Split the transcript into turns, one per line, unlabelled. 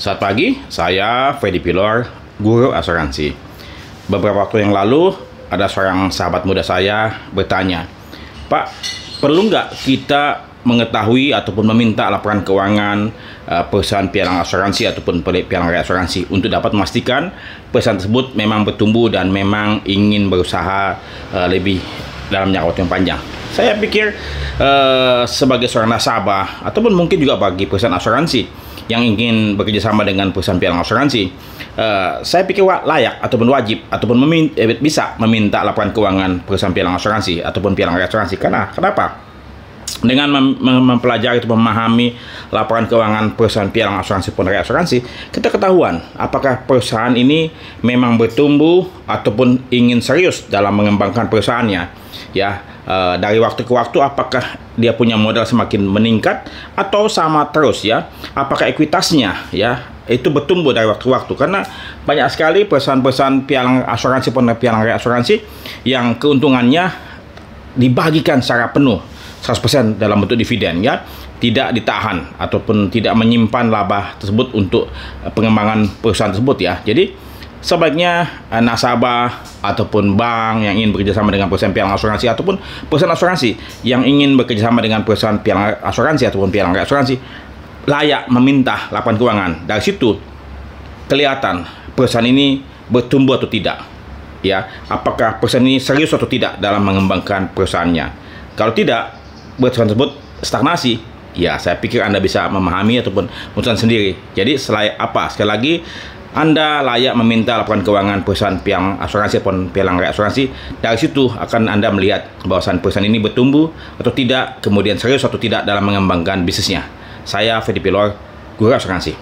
Selamat pagi, saya Freddy Pilor, guru asuransi. Beberapa waktu yang lalu, ada seorang sahabat muda saya bertanya, Pak, perlu nggak kita mengetahui ataupun meminta laporan keuangan perusahaan pialang asuransi ataupun pialang reasuransi untuk dapat memastikan perusahaan tersebut memang bertumbuh dan memang ingin berusaha lebih dalam jangka waktu yang panjang? Saya pikir sebagai seorang nasabah ataupun mungkin juga bagi perusahaan asuransi yang ingin bekerjasama dengan perusahaan pialang asuransi, saya pikir layak ataupun wajib ataupun bisa meminta laporan keuangan perusahaan pialang asuransi ataupun pialang reasuransi. Karena kenapa? Dengan mempelajari atau memahami laporan keuangan perusahaan pialang asuransi ataupun reasuransi, kita ketahuan apakah perusahaan ini memang bertumbuh ataupun ingin serius dalam mengembangkan perusahaannya. Ya, dari waktu ke waktu apakah dia punya modal semakin meningkat atau sama terus, ya? Apakah ekuitasnya ya itu bertumbuh dari waktu ke waktu? Karena banyak sekali perusahaan-perusahaan pialang asuransi ataupun pialang reasuransi yang keuntungannya dibagikan secara penuh 100% dalam bentuk dividen, ya, tidak ditahan ataupun tidak menyimpan laba tersebut untuk pengembangan perusahaan tersebut, ya. Jadi sebaiknya nasabah ataupun bank yang ingin bekerjasama dengan perusahaan pialang asuransi ataupun perusahaan asuransi yang ingin bekerjasama dengan perusahaan pialang asuransi ataupun pialang reasuransi layak meminta laporan keuangan. Dari situ kelihatan perusahaan ini bertumbuh atau tidak, ya. Apakah perusahaan ini serius atau tidak dalam mengembangkan perusahaannya. Kalau tidak, perusahaan tersebut stagnasi, ya saya pikir Anda bisa memahami ataupun memutuskan sendiri. Jadi sekali lagi, Anda layak meminta laporan keuangan perusahaan pialang asuransi ataupun pialang reasuransi. Dari situ akan Anda melihat bahwasan perusahaan ini bertumbuh atau tidak, kemudian serius atau tidak dalam mengembangkan bisnisnya. Saya Freddy Pilor, guru asuransi.